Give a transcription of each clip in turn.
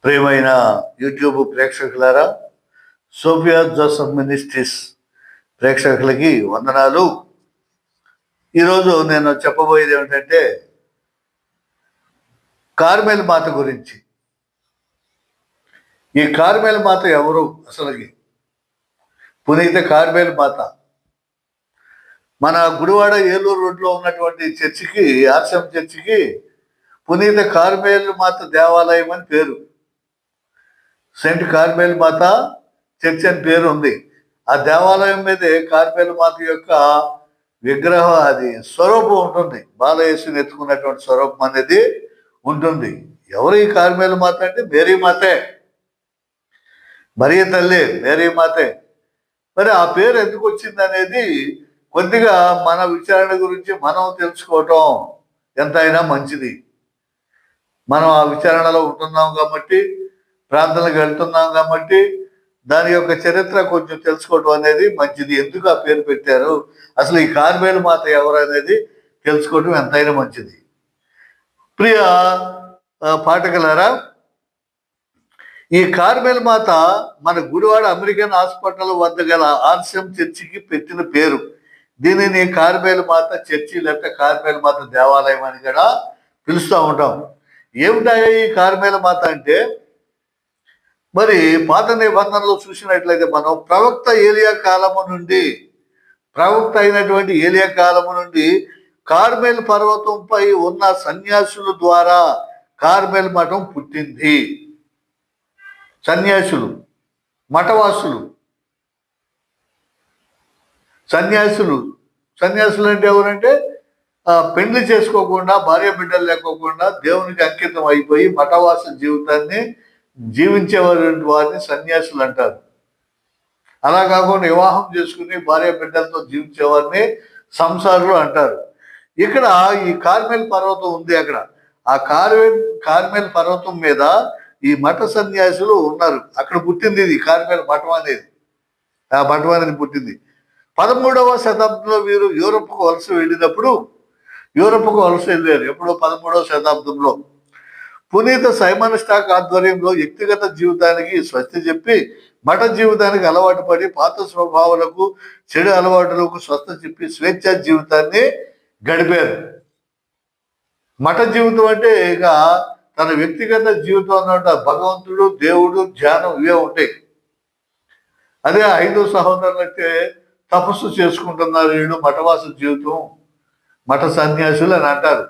ప్రియమైన YouTube ప్రేక్షకులారా, Sophia Joseph ministries ప్రేక్షకులకి వందనాలు. ఈరోజు నేను చెప్పబోయేది ఏమిటంటే కార్మెల్ మాత గురించి. ఈ కార్మెల్ మాత ఎవరు? అసలుకి పునీత కార్మెల్ మాత మన గుడివాడ ఏలూరు రోడ్లో ఉన్నటువంటి చర్చికి, ఆర్సెం చర్చికి పునీత కార్మెల్ మాత దేవాలయం అని పేరు. సెయింట్ కార్మెల్ మాత చర్చ్ అని పేరు ఉంది. ఆ దేవాలయం మీదే కార్మెల్ మాత యొక్క విగ్రహం, అది స్వరూపం ఉంటుంది. బాలయేసుని ఎత్తుకున్నటువంటి స్వరూపం అనేది ఉంటుంది. ఎవరు ఈ కార్మెల్ మాత అంటే మేరీ మాతే, మరియ తల్లి మేరీ మాతే. మరి ఆ పేరు ఎందుకు వచ్చింది అనేది కొద్దిగా మన విచారణ గురించి మనం తెలుసుకోవటం ఎంతైనా మంచిది. మనం ఆ విచారణలో ఉంటున్నాం కాబట్టి, ప్రార్థనలకు వెళ్తున్నాం కాబట్టి దాని యొక్క చరిత్ర కొంచెం తెలుసుకోవటం అనేది మంచిది. ఎందుకు ఆ పేరు పెట్టారు, అసలు ఈ కార్మెల్ మాత ఎవరు అనేది తెలుసుకోవటం ఎంతైనా మంచిది. ప్రియ పాఠకులారా, ఈ కార్మెల్ మాత మన గుడివాడ అమెరికన్ హాస్పిటల్ వద్ద గల ఆర్సెం చర్చికి పెట్టిన పేరు. దీనిని కార్మెల్ మాత చర్చి లేకపోతే కార్మెల్ మాత దేవాలయం అని కూడా పిలుస్తూ ఉంటాం. ఏమిటాయా ఈ కార్మెల్ మాత అంటే, మరి పాత నిబంధనలో చూసినట్లయితే మనం ప్రవక్త అయినటువంటి ఏలియా కాలము నుండి కార్మెల్ పర్వతంపై ఉన్న సన్యాసుల ద్వారా కార్మెల్ మఠం పుట్టింది. సన్యాసులు, మఠవాసులు, సన్యాసులు అంటే ఎవరంటే పెళ్లి చేసుకోకుండా, భార్య బిడ్డలు లేకోకుండా దేవునికి అంకితం అయిపోయి మఠవాస జీవితాన్ని జీవించేవారిని సన్యాసులు అంటారు. అలా కాకుండా వివాహం చేసుకుని భార్య బిడ్డలతో జీవించేవారిని సంసారులు అంటారు. ఇక్కడ ఈ కార్మెల్ పర్వతం ఉంది. అక్కడ ఆ కార్మెల్ పర్వతం మీద ఈ మఠ సన్యాసులు ఉన్నారు. అక్కడ పుట్టింది ఇది కార్మెల్ మఠం అనేది. ఆ మఠం అనేది పుట్టింది 13వ శతాబ్దంలో. వీరు యూరప్కు వలస వెళ్ళారు. ఎప్పుడో 13వ శతాబ్దంలో పునీత సైమన్ స్టాక్ ఆధ్వర్యంలో వ్యక్తిగత జీవితానికి స్వస్తి చెప్పి మఠ జీవితానికి అలవాటు పడి పాత స్వభావాలకు, చెడు అలవాటులకు స్వస్థ చెప్పి స్వేచ్ఛా జీవితాన్ని గడిపారు. మఠ జీవితం అంటే ఇక తన వ్యక్తిగత జీవితం అన్నట్టు భగవంతుడు, దేవుడు, ధ్యానం ఇవే ఉంటాయి. అదే 5 సహోదరులైతే తపస్సు చేసుకుంటున్నారు. వీళ్ళు మఠవాస జీవితం, మఠ సన్యాసులు అని అంటారు.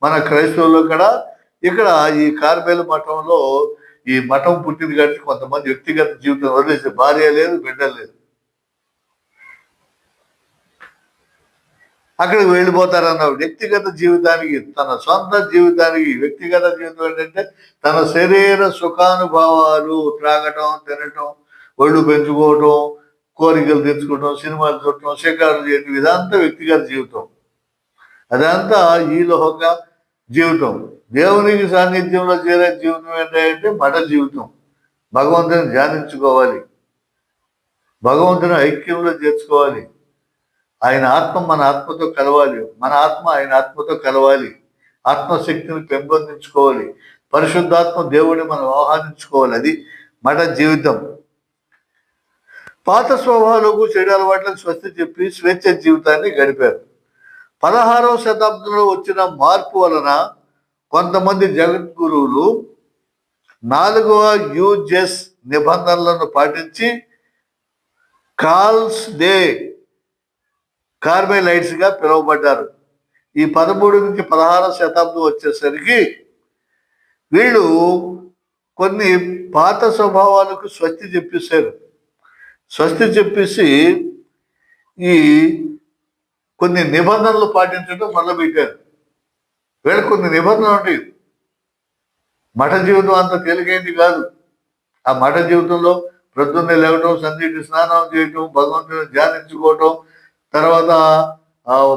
మన క్రైస్తవులు కూడా ఇక్కడ ఈ కార్మెల్ మఠంలో ఈ మఠం పుట్టింది కాబట్టి కొంతమంది వ్యక్తిగత జీవితం వదిలేసి, భార్య లేదు, బిడ్డ లేదు, అక్కడికి వెళ్ళిపోతారన్న వ్యక్తిగత జీవితానికి, తన సొంత జీవితానికి. వ్యక్తిగత జీవితం ఏంటంటే తన శరీర సుఖానుభవాలు, త్రాగటం, తినటం, ఒళ్ళు పెంచుకోవటం, కోరికలు తెచ్చుకోవటం, సినిమాలు చూడటం, షికారులు చేయటం, ఇదంతా వ్యక్తిగత జీవితం. అదంతా ఈ లోక జీవితం. దేవునికి సాన్నిధ్యంలో చేరే జీవితం ఏంటంటే మఠ జీవితం. భగవంతుని ధ్యానించుకోవాలి, భగవంతుని ఐక్యంలో చేర్చుకోవాలి. ఆయన ఆత్మ మన ఆత్మతో కలవాలి, మన ఆత్మ ఆయన ఆత్మతో కలవాలి. ఆత్మశక్తిని పెంపొందించుకోవాలి, పరిశుద్ధాత్మ దేవుడిని మనం ఆహ్వానించుకోవాలి. అది మఠ జీవితం. పాత స్వభావాలకు, చెడు అలవాట్లకు స్వస్తి చెప్పి స్వేచ్ఛ జీవితాన్ని గడిపారు. 16వ శతాబ్దంలో వచ్చిన మార్పు వలన కొంతమంది జగద్గురువులు 4వ యూజెస్ నిబంధనలను పాటించి కాల్స్ డే కార్మెలైట్స్ గా పిలువబడ్డారు. ఈ 13 నుంచి 16వ శతాబ్దం వచ్చేసరికి వీళ్ళు కొన్ని పాత స్వభావాలకు స్వస్తి చెప్పేశారు. స్వస్తి చెప్పేసి ఈ కొన్ని నిబంధనలు పాటించడం మొదలుపెట్టారు. వీళ్ళకి కొన్ని నిబంధనలు ఉంటాయి. మఠ జీవితం అంత తేలికైంది కాదు. ఆ మఠ జీవితంలో ప్రొద్దున్నే లేవటం, సంధ్యకి స్నానం చేయటం, భగవంతుని ధ్యానించుకోవటం, తర్వాత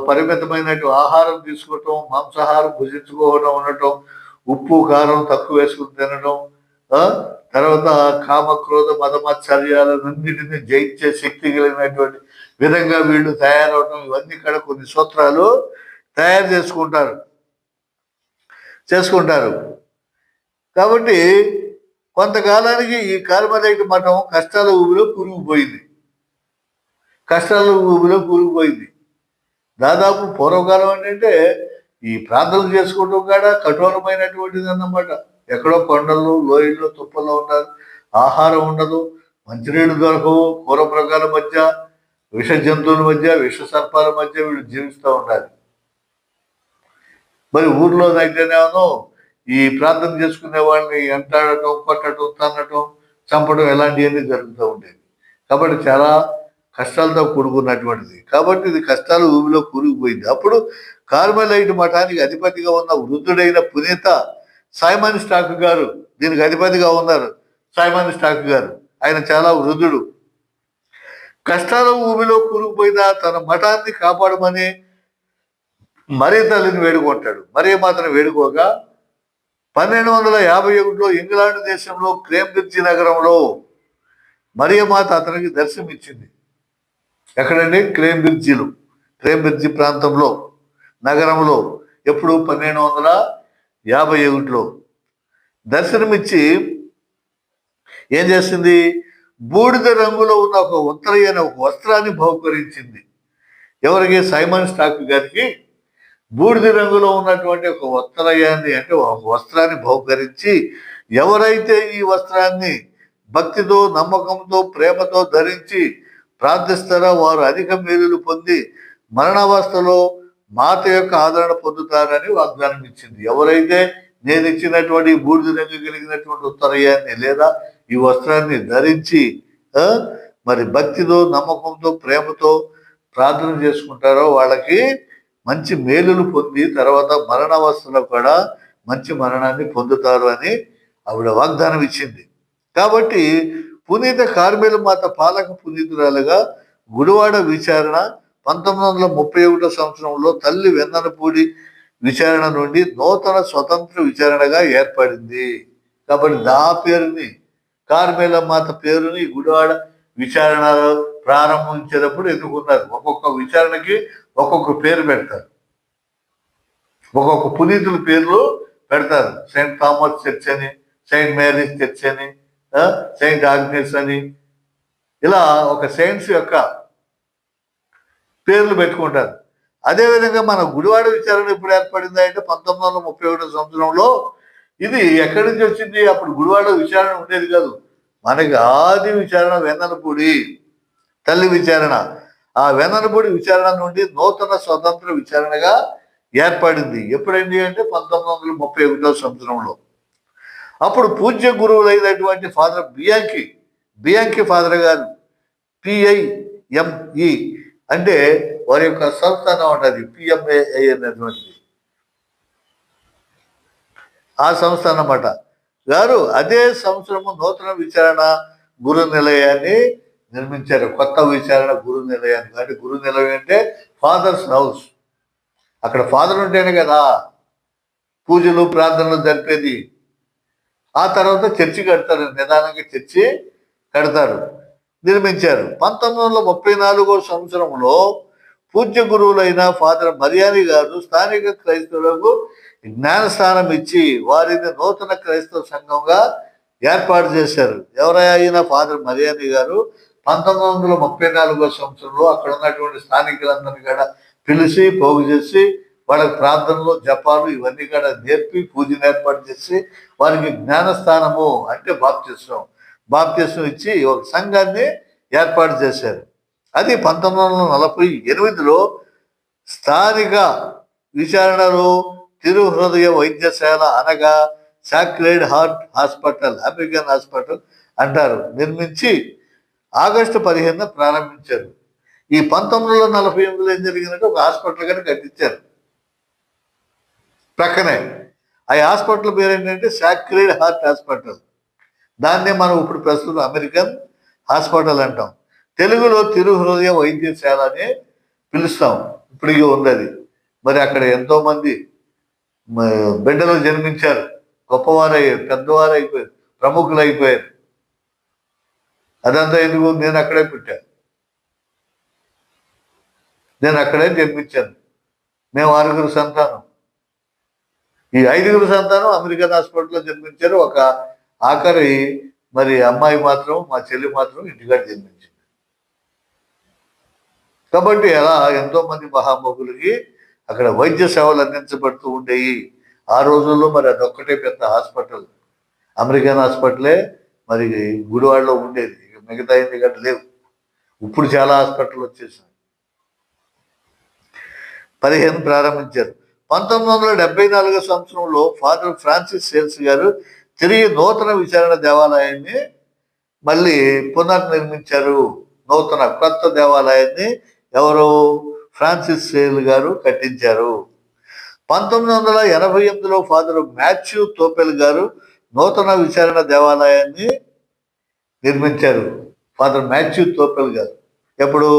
పరిమితమైనటువంటి ఆహారం తీసుకోవటం, మాంసాహారం భుజించుకోవడం, ఉండటం, ఉప్పు కారం తక్కువ వేసుకుని తినడం, తర్వాత కామ క్రోధ మదమాత్సర్యాలన్నింటినీ జయించే శక్తి కలిగినటువంటి విధంగా వీళ్ళు తయారవడం, ఇవన్నీ కూడా కొన్ని సూత్రాలు తయారు చేసుకుంటారు. కాబట్టి కొంతకాలానికి ఈ కార్మెలైట్ మఠం కష్టాల ఊబిలో కూరుకుపోయింది. దాదాపు పూర్వకాలం ఏంటంటే ఈ ప్రార్థనలు చేసుకోవడం కూడా కఠోరమైనటువంటిది అన్నమాట. ఎక్కడో కొండల్లో, లోయల్లో, తుప్పల్లో ఉంటారు, ఆహారం ఉండదు, మంచినీళ్ళు దొరకవు, పూర్వప్రకాల మధ్య, విష జంతువుల మధ్య, విష సర్పాల మధ్య వీళ్ళు జీవిస్తూ ఉండాలి. మరి ఊర్లో అయితేనేమో ఈ ప్రార్థన చేసుకునే వాళ్ళని ఎంటాడటం, కొట్టడం, తన్నటం, చంపడం ఇలాంటివన్నీ జరుగుతూ ఉండేది. కాబట్టి చాలా కష్టాలతో కూడుకున్నటువంటిది. కాబట్టి ఇది కష్టాలు ఊబిలో కూరుకుపోయింది. అప్పుడు కార్మెలైట్ మఠానికి అధిపతిగా ఉన్న వృద్ధుడైన పునీత సైమన్ స్టాక్ గారు దీనికి అధిపతిగా ఉన్నారు. సైమన్ స్టాక్ గారు ఆయన చాలా వృద్ధుడు. కష్టాల ఊబిలో కూరుకుపోయిన తన మఠాన్ని కాపాడమని మరీ తల్లిని వేడుకుంటాడు. మరీ మాత్రం వేడుకోగా 1251లో ఇంగ్లాండ్ దేశంలో కేంబ్రిడ్జి నగరంలో మరియమాత అతనికి దర్శనమిచ్చింది. ఎక్కడండి? కేంబ్రిడ్జి ప్రాంతంలో, నగరంలో. ఎప్పుడు? 1251లో దర్శనమిచ్చి ఏం చేసింది? బూడిద రంగులో ఉన్న ఒక ఉత్తరీయన ఒక వస్త్రాన్ని బహుకరించింది. ఎవరికి? సైమన్ స్టాక్ గారికి బూడిద రంగులో ఉన్నటువంటి ఒక ఉత్తరయాన్ని, అంటే ఒక వస్త్రాన్ని బహుకరించి, ఎవరైతే ఈ వస్త్రాన్ని భక్తితో, నమ్మకంతో, ప్రేమతో ధరించి ప్రార్థిస్తారో వారు అధిక మేలులు పొంది మరణావస్థలో మాత యొక్క ఆదరణ పొందుతారని వాగ్దానం ఇచ్చింది. ఎవరైతే నేను ఇచ్చినటువంటి బూడిద రంగు కలిగినటువంటి ఉత్తరయాన్ని లేదా ఈ వస్త్రాన్ని ధరించి మరి భక్తితో, నమ్మకంతో, ప్రేమతో ప్రార్థన చేసుకుంటారో వాళ్ళకి మంచి మేలులు పొంది తర్వాత మరణావస్థలో కూడా మంచి మరణాన్ని పొందుతారు అని ఆవిడ వాగ్దానం ఇచ్చింది. కాబట్టి పునీత కార్మెలు మాత పాలక పునీతురాలుగా గుడివాడ విచారణ 1931 సంవత్సరంలో తల్లి వెన్ననపూడి విచారణ నుండి నూతన స్వతంత్ర విచారణగా ఏర్పడింది. కాబట్టి ఆ పేరుని, కార్మెల మాత పేరుని గుడివాడ విచారణ ప్రారంభించేటప్పుడు ఎన్నుకున్నారు. ఒక్కొక్క విచారణకి ఒక్కొక్క పేరు పెడతారు, ఒక్కొక్క పునీతుల పేర్లు పెడతారు. సెయింట్ థామస్ చర్చ్ అని, సెయింట్ మేరీస్ చర్చ్ అని, సెయింట్ ఆగ్నేస్ అని, ఇలా ఒక సెయింట్స్ యొక్క పేర్లు పెట్టుకుంటారు. అదేవిధంగా మన గుడివాడ విచారణ ఎప్పుడు ఏర్పడింది అంటే 1931 సంవత్సరంలో. ఇది ఎక్కడి నుంచి వచ్చింది? అప్పుడు గుడివాడ విచారణ ఉండేది కాదు. మనకి ఆది విచారణ వెన్ననపూడి తల్లి విచారణ. ఆ వెన్ననపూడి విచారణ నుండి నూతన స్వతంత్ర విచారణగా ఏర్పడింది. ఎప్పుడైంది అంటే 1931 సంవత్సరంలో. అప్పుడు పూజ్య గురువులైనటువంటి ఫాదర్ బియాంకి ఫాదర్ గారు, PIME అంటే వారి యొక్క సంస్థానం ఉంటుంది, PMAI అనేటువంటిది ఆ సంస్థ అన్నమాట గారు. అదే సంవత్సరము నూతన విచారణ గురు నిలయాన్ని నిర్మించారు. కొత్త విచారణ గురు నిలయాన్ని. అంటే గురు నిలయం అంటే ఫాదర్స్ హౌస్. అక్కడ ఫాదర్ ఉంటేనే కదా పూజలు, ప్రార్థనలు జరిపేది. ఆ తర్వాత చర్చి కడతారు, నిదానంగా చర్చి కడతారు, నిర్మించారు. 1934 సంవత్సరంలో పూజ్య గురువులైన ఫాదర్ మరియాని గారు స్థానిక క్రైస్తవులకు జ్ఞానస్థానం ఇచ్చి వారిని నూతన క్రైస్తవ సంఘంగా ఏర్పాటు చేశారు. ఎవరైనా ఫాదర్ మరియాని గారు 1934 సంవత్సరంలో అక్కడ ఉన్నటువంటి స్థానికులందరినీ కూడా పిలిచి పోగు చేసి వాళ్ళకి ప్రార్థనలు, జపాలు ఇవన్నీ కూడా నేర్పి పూజను ఏర్పాటు చేసి వారికి జ్ఞానస్థానము అంటే బాప్తిస్మం ఇచ్చి ఒక సంఘాన్ని ఏర్పాటు చేశారు. అది 1948లో స్థానిక విచారణలో తిరుహృదయ వైద్యశాల అనగా sacred heart hospital, American hospital అంటారు, నిర్మించి ఆగస్టు 15 ప్రారంభించారు. ఈ 1948లో ఏం జరిగిందంటే ఒక హాస్పిటల్ కానీ కట్టించారు ప్రక్కనే. ఆ హాస్పిటల్ పేరు ఏంటంటే సాక్రెడ్ హార్ట్ హాస్పిటల్. దాన్నే మనం ఇప్పుడు ప్రస్తుతం అమెరికన్ హాస్పిటల్ అంటాం. తెలుగులో తిరుహృదయ వైద్యశాల అని పిలుస్తాం. ఇప్పటికీ ఉంది అది. మరి అక్కడ ఎంతో మంది బిడ్డలు జన్మించారు, గొప్పవారయ్యారు, పెద్దవారు అయిపోయారు, ప్రముఖులు అయిపోయారు. అదంతా ఎందుకు? నేను అక్కడే పుట్టాను, నేను అక్కడే జన్మించాను. మేము 6 సంతానం. ఈ 5 సంతానం అమెరికన్ హాస్పిటల్లో జన్మించారు. ఒక ఆఖరి మరి అమ్మాయి మాత్రం, మా చెల్లి మాత్రం ఇంటికాడ జన్మించింది. కాబట్టి అలా ఎంతో మంది మహామహులకి అక్కడ వైద్య సేవలు అందించబడుతూ ఉండేవి. ఆ రోజుల్లో మరి అదొక్కటే పెద్ద హాస్పిటల్, అమెరికన్ హాస్పిటలే మరి గుడివాడలో ఉండేది. మిగతా ఎందుకంటే లేవు. ఇప్పుడు చాలా హాస్పిటల్ వచ్చేసాయి. 15 ప్రారంభించారు. 1974 సంవత్సరంలో ఫాదర్ ఫ్రాన్సిస్ సేల్స్ గారు తిరిగి నూతన విచారణ దేవాలయాన్ని మళ్ళీ పునర్నిర్మించారు. నూతన కొత్త దేవాలయాన్ని ఎవరు? ఫ్రాన్సిస్ సేల్ గారు కట్టించారు. 1988లో ఫాదర్ మాథ్యూ తోపెల్ గారు నూతన విచారణ దేవాలయాన్ని నిర్మించారు. ఫాదర్ మాథ్యూ తోపెల్ గారు ఎప్పుడు?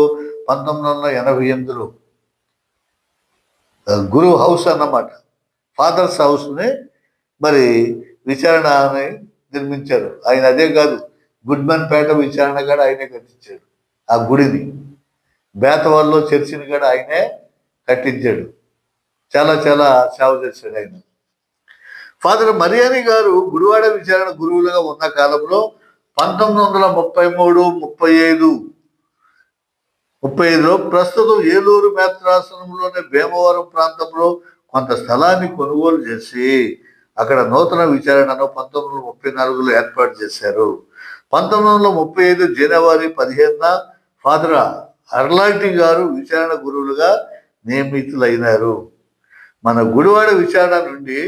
1988లో. గురు హౌస్ అన్నమాట, ఫాదర్స్ హౌస్ని మరి విచారణని నిర్మించారు ఆయన. అదే కాదు, గుడ్మన్ పేట విచారణ కూడా ఆయనే కట్టించాడు. ఆ గుడిని, బేతవాల్లో చర్చిని కూడా ఆయనే కట్టించాడు. చాలా చాలా సేవ చేశాడు ఆయన. ఫాదర్ మరియాని గారు గుడివాడ విచారణ గురువులుగా ఉన్న కాలంలో 1935లో ప్రస్తుతం ఏలూరు మేత్రాసనంలోని భీమవరం ప్రాంతంలో కొంత స్థలాన్ని కొనుగోలు చేసి అక్కడ నూతన విచారణను 1934లో ఏర్పాటు చేశారు. 1935 జనవరి 15న ఫాదర్ అర్లాటి గారు విచారణ గురువులుగా నియమితులైనారు. మన గుడివాడ విచారణ నుండి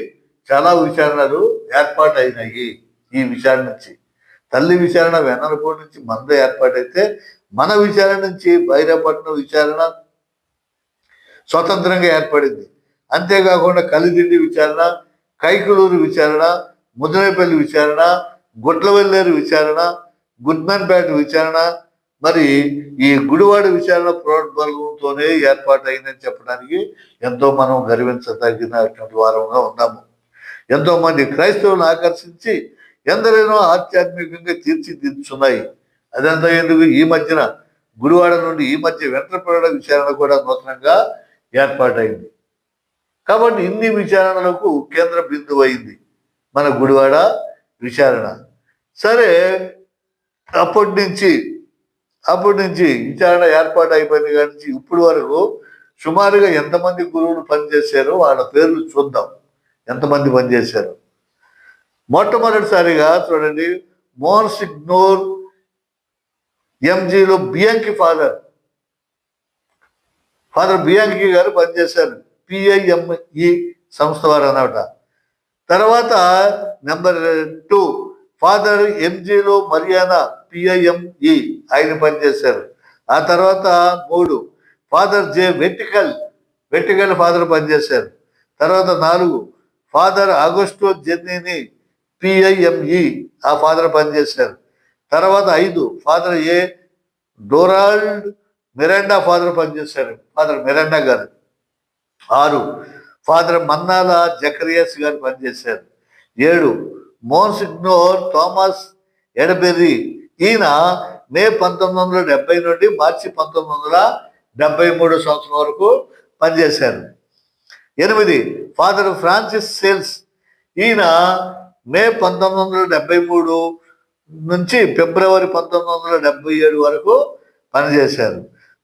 చాలా విచారణలు ఏర్పాటైనాయి. ఈ విచారణ నుంచి, తల్లి విచారణ వెన్నరపూడి నుంచి మంద ఏర్పాటైతే, మన విచారణ నుంచి భైరవపట్నం విచారణ స్వతంత్రంగా ఏర్పడింది. అంతేకాకుండా కలిదిండి విచారణ, కైకులూరు విచారణ, ముదినేపల్లి విచారణ, గుడ్లవెల్లేరు విచారణ, గుడ్మన్పేట విచారణ, మరి ఈ గుడివాడ విచారణ ప్రోద్బలంతోనే ఏర్పాటైందని చెప్పడానికి ఎంతో మనం గర్వించదగినటువంటి వారంగా ఉన్నాము. ఎంతో మంది క్రైస్తవులను ఆకర్షించి ఎందరైనా ఆధ్యాత్మికంగా తీర్చిదిద్దుతున్నాయి. అదంతా ఎందుకు, ఈ మధ్యన గుడివాడ నుండి ఈ మధ్య వెంట్రపడ విచారణ కూడా నూతనంగా ఏర్పాటైంది. కాబట్టి ఇన్ని విచారణలకు కేంద్ర బిందువు అయింది మన గుడివాడ విచారణ. సరే, అప్పటి నుంచి విచారణ ఏర్పాటు అయిపోయింది. కానీ ఇప్పటి వరకు సుమారుగా ఎంతమంది గురువులు పనిచేశారో వాళ్ళ పేర్లు చూద్దాం, ఎంతమంది పనిచేశారు. మొట్టమొదటిసారిగా చూడండి, మోన్సిగ్నోర్ ఎంజీలో బియాంకి ఫాదర్ బియాంకి గారు పనిచేశారు. PIME సంస్థ వారు అన్నమాట. తర్వాత నెంబర్ 2 ఫాదర్ ఎంజీలో మరియానా PIME ఆయన పనిచేశారు. ఆ తర్వాత 3 ఫాదర్ జే వెట్టికల్ ఫాదర్ పనిచేశారు. తర్వాత 4 ఫాదర్ ఆగస్టో జెన్నీని PIME ఆ ఫాదర్ పనిచేశారు. తర్వాత 5 ఫాదర్ ఏ డొనాల్డ్ మిరాండా ఫాదర్ పనిచేశారు, ఫాదర్ మిరాండా గారు. 6 ఫాదర్ మన్నాల జకరియాస్ గారు పనిచేశారు. 7 మోన్సిగ్నోర్ థామస్ ఎడబెర్రీ, ఈయన మే 1970 నుండి మార్చి 1973 సంవత్సరం వరకు పనిచేశారు. 8 ఫాదర్ ఫ్రాన్సిస్ సేల్స్, ఈయన మే 1973 నుంచి ఫిబ్రవరి 1977 వరకు పనిచేశారు.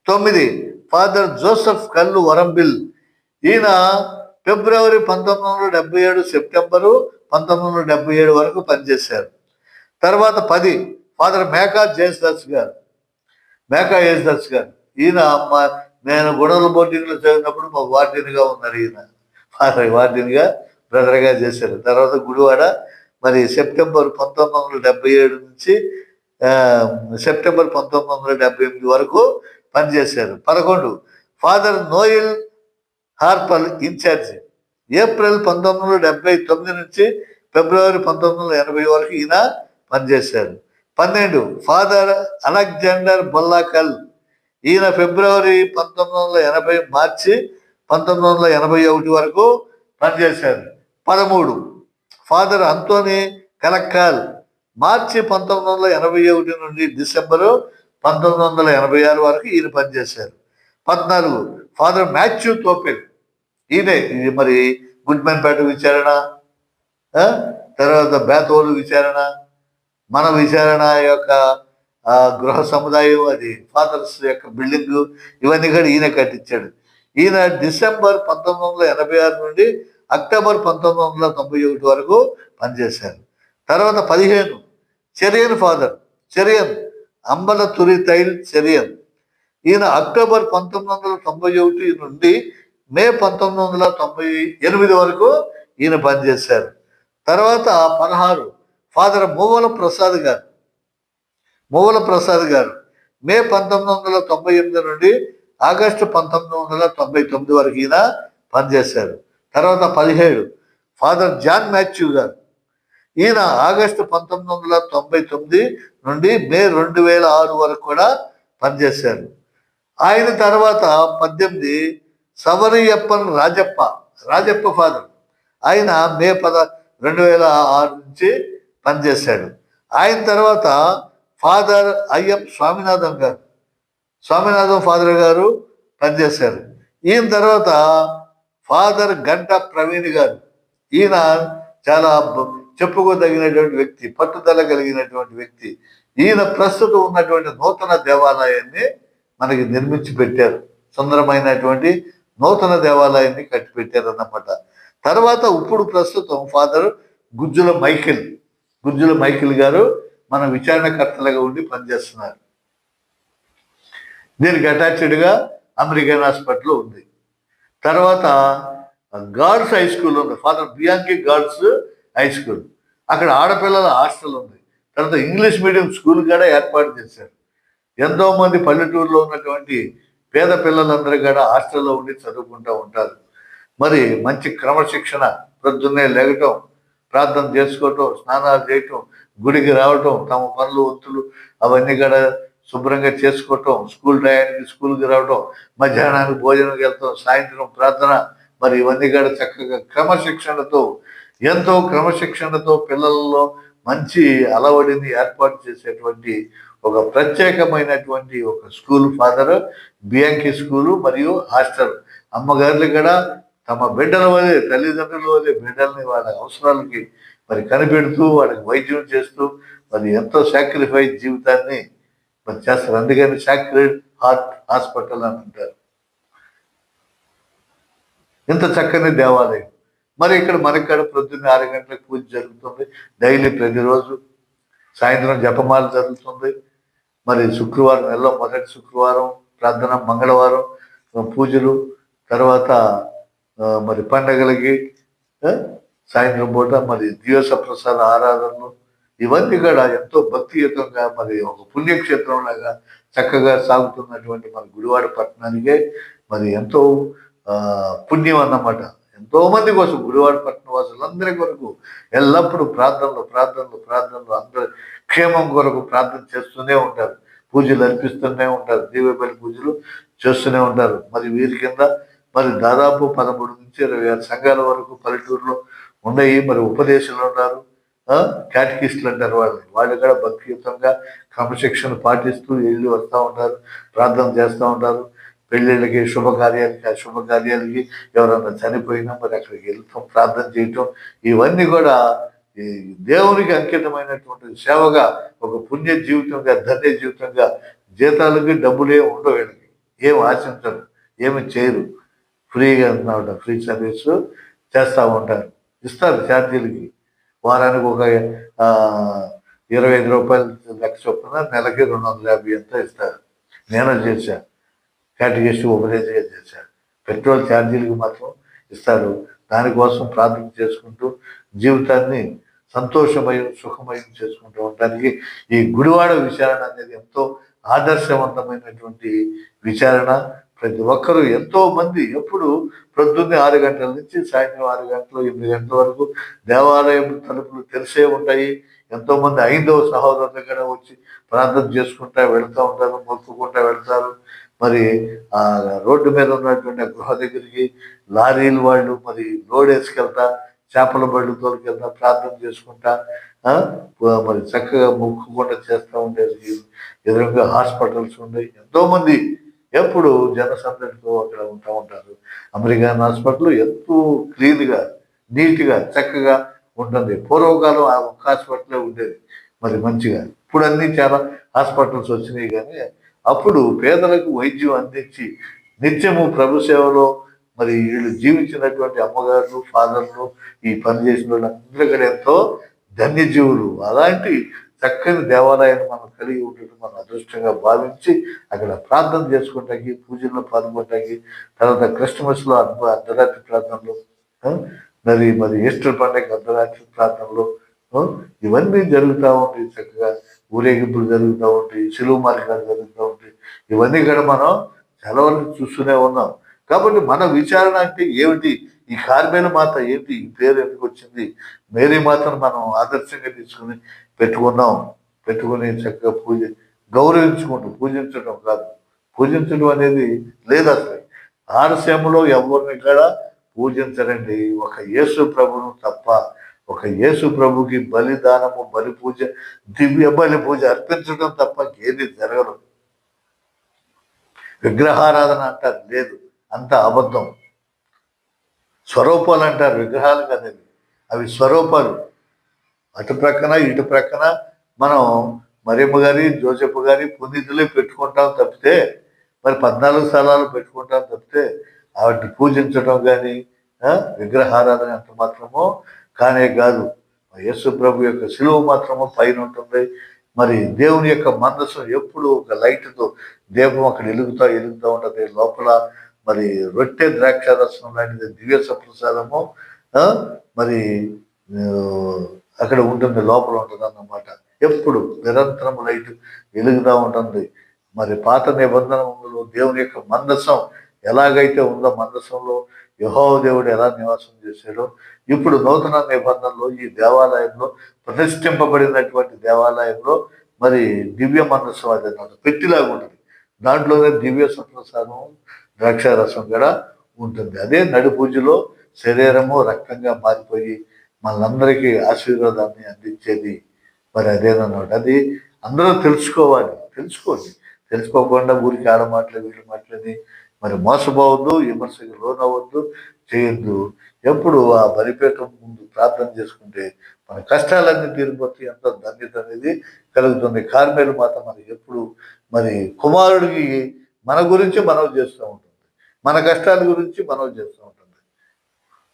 9 ఫాదర్ జోసెఫ్ కల్లు వరంబిల్, ఈయన ఫిబ్రవరి 1977 సెప్టెంబరు 1977 వరకు పనిచేశారు. తర్వాత 10 ఫాదర్ మేకా యేసుదాస్ గారు, ఈయన నేను గుణల బోర్డింగ్లో చదివినప్పుడు మా వార్డెన్గా ఉన్నారు. ఈయన ఫాదర్ వార్డెన్గా బ్రదర్గా చేశారు. తర్వాత గుడివాడ మరి సెప్టెంబర్ 1977 నుంచి సెప్టెంబర్ 1978 వరకు పనిచేశారు. 11 ఫాదర్ నోయల్ హార్పల్ ఇన్ఛార్జ్, ఏప్రిల్ 1979 నుంచి ఫిబ్రవరి 1980 వరకు ఈయన పనిచేశారు. 12 ఫాదర్ అలెగ్జాండర్ బొల్లాకల్, ఈయన ఫిబ్రవరి 1980 మార్చి 1981 వరకు పనిచేశారు. 13 ఫాదర్ అంతోని కలక్కాల్, మార్చి 1981 నుండి డిసెంబరు 1986 వరకు ఈయన పనిచేశారు. 14 ఫాదర్ మాథ్యూ తోపెల్, ఈయనే ఇది మరి గుడ్మెన్పేట విచారణ, తర్వాత బేతోలు విచారణ, మన విచారణ యొక్క గృహ సముదాయం, అది ఫాదర్స్ యొక్క బిల్డింగ్, ఇవన్నీ కూడా ఈయన కట్టించాడు. ఈయన డిసెంబర్ 1986 నుండి అక్టోబర్ 1991 వరకు పనిచేశారు. తర్వాత 15 చెరియన్ ఫాదర్, చెరియన్ అంబల తురి తైల్ చెరియన్. ఈయన అక్టోబర్ 1991 నుండి మే 1998 వరకు ఈయన పనిచేశారు. తర్వాత 16 ఫాదర్ మువ్వల ప్రసాద్ గారు, మువ్వల ప్రసాద్ గారు మే 1998 నుండి ఆగస్టు 1999 వరకు ఈయన పనిచేశారు. తర్వాత 17 ఫాదర్ జాన్ మాథ్యూ గారు, ఈయన ఆగస్టు 1999 నుండి మే 2006 వరకు కూడా పనిచేశారు. ఆయన తర్వాత 18 సవరియప్పన్ రాజప్ప, రాజప్ప ఫాదర్, ఆయన మే 2006 నుంచి పనిచేశాడు. ఆయన తర్వాత ఫాదర్ అయ్యప్ప స్వామినాథన్ గారు, స్వామినాథన్ ఫాదర్ గారు పనిచేశారు. ఈయన తర్వాత ఫాదర్ గంట ప్రవీణ్ గారు, ఈయన చాలా చెప్పుకోదగినటువంటి వ్యక్తి, పట్టుదల కలిగినటువంటి వ్యక్తి. ఈయన ప్రస్తుతం ఉన్నటువంటి నూతన దేవాలయాన్ని మనకి నిర్మించి పెట్టారు. సుందరమైనటువంటి నూతన దేవాలయాన్ని కట్టి పెట్టారు అన్నమాట. తర్వాత ఇప్పుడు ప్రస్తుతం father Gujjula Michael, Gujjula Michael గారు మన విచారణకర్తలుగా ఉండి పనిచేస్తున్నారు. దీనికి అటాచ్డ్గా అమెరికన్ హాస్పిటల్ ఉంది. తర్వాత గర్ల్స్ హై స్కూల్ ఉంది, ఫాదర్ బియాంకి గర్ల్స్ హై స్కూల్, అక్కడ ఆడపిల్లల హాస్టల్ ఉంది. తర్వాత ఇంగ్లీష్ మీడియం స్కూల్ కూడా ఏర్పాటు చేశారు. ఎంతోమంది పల్లెటూరులో ఉన్నటువంటి పేద పిల్లలందరూ కూడా హాస్టల్లో ఉండి చదువుకుంటూ ఉంటారు. మరి మంచి క్రమశిక్షణ, ప్రొద్దున్నే లేగటం, ప్రార్థన చేసుకోవటం, స్నానాలు చేయటం, గుడికి రావటం, తమ పనులు ఒత్తులు అవన్నీ కూడా శుభ్రంగా చేసుకోవటం, స్కూల్ టయానికి స్కూల్కి రావటం, మధ్యాహ్నానికి భోజనంకి వెళ్తాం, సాయంత్రం ప్రార్థన, మరి ఇవన్నీ కూడా చక్కగా క్రమశిక్షణతో, ఎంతో క్రమశిక్షణతో పిల్లల్లో మంచి అలవడిని ఏర్పాటు చేసేటువంటి ఒక ప్రత్యేకమైనటువంటి ఒక స్కూల్ ఫాదర్ బియాంకి స్కూలు మరియు హాస్టల్. అమ్మగారులు కూడా తమ బిడ్డల వల్లే, తల్లిదండ్రుల వల్లే బిడ్డల్ని వాళ్ళ అవసరాలకి మరి కనిపెడుతూ వాళ్ళకి వైద్యం చేస్తూ మరి ఎంతో సాక్రిఫైస్ జీవితాన్ని మరి చేస్తారు. అందుకని సాక్రెడ్ హార్ట్ హాస్పిటల్ అని అంటారు. ఇంత చక్కని దేవాలయం. మరి ఇక్కడ మనక్కడ ప్రొద్దున్న 6 గంటలకు పూజ జరుగుతుంది డైలీ, ప్రతిరోజు సాయంత్రం జపమాల జరుగుతుంది. మరి శుక్రవారం, నెలలో మొదటి శుక్రవారం ప్రార్థన, మంగళవారం పూజలు, తర్వాత మరి పండగలకి సాయంత్రం పూట మరి దివస ప్రసాద ఆరాధనలు, ఇవన్నీ కూడా ఎంతో భక్తియుతంగా మరి ఒక పుణ్యక్షేత్రంలాగా చక్కగా సాగుతున్నటువంటి మన గుడివాడ పట్టణానికే మరి ఎంతో పుణ్యం అన్నమాట. ఎంతో మంది కోసం, గుడివాడ పట్టణ వాసులందరి కొరకు ఎల్లప్పుడూ ప్రార్థనలు ప్రార్థనలు ప్రార్థనలు, అందరి క్షేమం కొరకు ప్రార్థన చేస్తూనే ఉంటారు, పూజలు అర్పిస్తూనే ఉంటారు, దీవబలి పూజలు చేస్తూనే ఉంటారు. మరి వీరి కింద మరి దాదాపు 13 నుంచి 26 సంఘాల వరకు పల్లెటూరులో ఉన్నాయి. మరి ఉపదేశాలు ఉన్నారు, క్యాటకిస్టులు అంటారు వాళ్ళు కూడా భక్తియుతంగా క్రమశిక్షణ పాటిస్తూ వెళ్ళి వస్తూ ఉంటారు, ప్రార్థన చేస్తూ ఉంటారు. పెళ్ళిళ్ళకి, శుభకార్యాలకి, అశుభకార్యాలకి, ఎవరన్నా చనిపోయినా మరి అక్కడికి వెళ్తాం, ప్రార్థన చేయటం, ఇవన్నీ కూడా ఈ దేవునికి అంకితమైనటువంటి సేవగా, ఒక పుణ్య జీవితంగా, ధన్య జీవితంగా. జీతాలకి డబ్బులే ఉండవు, వీళ్ళకి ఏం ఆశించరు, ఏమి చేయరు, ఫ్రీగా అన్నమాట. ఫ్రీ సర్వీస్ చేస్తూ ఉంటారు, ఇస్తారు ఛార్జీలకి. వారానికి ఒక 25 రూపాయలు లెక్క చొప్పున నెలకి 250 అంతా ఇస్తారు. నేను చేశాను, కేటగిస్ట్ ఉపదేశంగా చేశారు. పెట్రోల్ ఛార్జీలకు మాత్రం ఇస్తారు. దానికోసం ప్రార్థన చేసుకుంటూ జీవితాన్ని సంతోషమయం, సుఖమయం చేసుకుంటూ ఉండడానికి ఈ గుడివాడ విచారణ అనేది ఎంతో ఆదర్శవంతమైనటువంటి విచారణ. ప్రతి ఒక్కరూ, ఎంతో మంది ఎప్పుడు ప్రొద్దున్నే 6 గంటల నుంచి సాయంత్రం 6 గంటలు 8 గంటల వరకు దేవాలయం తలుపులు తెరిసే ఉంటాయి. ఎంతో మంది 5వ సహోదరులు కూడా వచ్చి ప్రార్థన చేసుకుంటా వెళ్తూ ఉంటారు, మొక్కుకుంటా వెళ్తారు. మరి ఆ రోడ్డు మీద ఉన్నటువంటి గృహ దగ్గరికి లారీలు వాళ్ళు మరి లోడ్ వేసుకెళ్తా, చేపల బళ్ళు తోలుకెళ్తా, ప్రార్థన చేసుకుంటా మరి చక్కగా మొక్కుకుండా చేస్తూ ఉండేది. ఎదురుగా హాస్పిటల్స్ ఉన్నాయి, ఎంతోమంది ఎప్పుడు జనసందడితో అక్కడ ఉంటూ ఉంటారు. అమెరికన్ హాస్పిటల్ ఎంతో క్లీన్గా, నీట్గా, చక్కగా ఉంటుంది. పూర్వకాలం ఆ ఒక్క హాస్పిటలే ఉండేది. మరి మంచిగా. ఇప్పుడు అన్నీ చాలా హాస్పిటల్స్ వచ్చినాయి, కానీ అప్పుడు పేదలకు వైద్యం అందించి నిత్యము ప్రభు సేవలో మరి వీళ్ళు జీవించినటువంటి అమ్మగారులు, ఫాదర్లు, ఈ పని చేసిన వాళ్ళందరూ కూడా ఎంతో ధన్యజీవులు. అలాంటి చక్కని దేవాలయాన్ని మనం కలిగి ఉండటం మనం అదృష్టంగా భావించి అక్కడ ప్రార్థన చేసుకుంటాకి, పూజల్లో పాల్గొనటానికి, తర్వాత క్రిస్టమస్లో అర్ధరాత్రి ప్రార్థనలు, ఆ, మరి ఈస్టర్ పండుగ అర్ధరాత్రి ప్రార్థనలు, ఆ, ఇవన్నీ జరుగుతూ ఉంటాయి. చక్కగా ఊరేగింపులు జరుగుతూ ఉంటాయి, శిలువ మార్గాలు జరుగుతూ ఉంటాయి. ఇవన్నీ కూడా మనం చాలా వరకు చూస్తూనే ఉన్నాం. కాబట్టి మన విచారణ అంటే ఏమిటి? ఈ కార్మేలు మాత ఏంటి? ఈ పేరు ఎందుకు వచ్చింది? మేరీ మాతను మనం ఆదర్శంగా తీసుకుని పెట్టుకుని చక్కగా గౌరవించుకుంటూ పూజించడం కాదు. పూజించడం అనేది లేదు అసలు. ఆలస్యంలో ఎవరిని కూడా పూజించరండి, ఒక యేసు ప్రభును తప్ప. ఒక యేసు ప్రభుకి బలిదానము, బలి పూజ, దివ్య బలి పూజ అర్పించడం తప్ప ఏది జరగదు. విగ్రహారాధన అంటారు, లేదు, అంత అబద్ధం. స్వరూపాలు అంటారు, విగ్రహాలు కదండి, అవి స్వరూపాలు. అటు ప్రక్కన ఇటు ప్రక్కన మనం మరియమ్మ గారి, జోసెఫ్ గారి పునీతులే పెట్టుకుంటాం తప్పితే, మరి 14 స్థలాలు పెట్టుకుంటాం తప్పితే వాటిని పూజించడం కానీ విగ్రహారాధన ఎంత మాత్రమో కానే కాదు. యేసు ప్రభు యొక్క శిలువ మాత్రమో పైన ఉంటుంది. మరి దేవుని యొక్క మందసం ఎప్పుడు ఒక లైట్తో దీపం అక్కడ ఎలుగుతూ ఉంటుంది. లోపల మరి రొట్టె ద్రాక్ష రసం లాంటిది దివ్య సప్రసాదము మరి అక్కడ ఉంటుంది, లోపల ఉంటుంది అన్నమాట. ఎప్పుడు నిరంతరం లైట్ వెలుగుతూ ఉంటుంది. మరి పాత నిబంధనలో దేవుని యొక్క మందసం ఎలాగైతే ఉందో, మందసంలో యెహోవా దేవుడు ఎలా నివాసం చేశాడో, ఇప్పుడు నూతన నిబంధనలో ఈ దేవాలయంలో ప్రతిష్ఠింపబడినటువంటి దేవాలయంలో మరి దివ్య మందసం అది పెట్టిలాగా ఉంటుంది. దాంట్లోనే దివ్య సప్రసాదం, ద్రాక్షారసం కూడా ఉంటుంది. అదే నడి పూజలో శరీరము రక్తంగా మారిపోయి మనందరికీ ఆశీర్వాదాన్ని అందించేది మరి అదేనమాట. అది అందరూ తెలుసుకోండి. తెలుసుకోకుండా ఊరికి ఆడ మాటలు వీళ్ళు మాటలని మరి మోసపోవద్దు, విమర్శకు లోనవద్దు, చేయొద్దు. ఎప్పుడు ఆ బలిపీఠం ముందు ప్రార్థన చేసుకుంటే మన కష్టాలన్నీ తీరిపోతే ఎంతో ధన్యత అనేది కలుగుతుంది. కార్మేలు మాత మనకి ఎప్పుడు మరి కుమారుడికి మన గురించి మనవి చేస్తూ ఉంటుంది, మన కష్టాల గురించి మనవి చేస్తూ ఉంటుంది.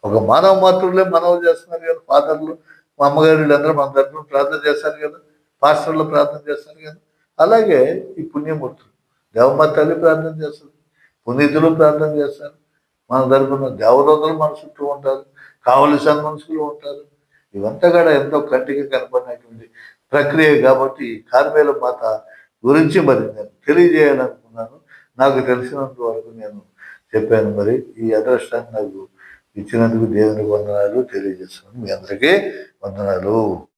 ఒక మానవ మాతృలే మనవి చేస్తున్నారు కదా, ఫాదర్లు, మా అమ్మగారు, వీళ్ళందరూ మన తరఫున ప్రార్థన చేస్తారు కదా, పాస్టర్లు ప్రార్థన చేస్తారు కదా. అలాగే ఈ పుణ్యమూర్తులు, దేవమ్మ తల్లి ప్రార్థన చేస్తారు, పునీతులు ప్రార్థన చేస్తారు, మన తరఫున దేవదూతలు మన చుట్టూ ఉంటారు, కావలసిన మనుషులు ఉంటారు. ఇవంతా కూడా ఎంతో కంటికి కనపడినటువంటి ప్రక్రియ. కాబట్టి కార్మేలు మాత గురించి మరి నేను తెలియజేయాలనుకున్నాను. నాకు తెలిసినంత వరకు నేను చెప్పాను. మరి ఈ అదృష్టాన్ని నాకు ఇచ్చినందుకు దేవునికి వందనాలు తెలియజేస్తున్నాను. మీ అందరికీ వందనాలు.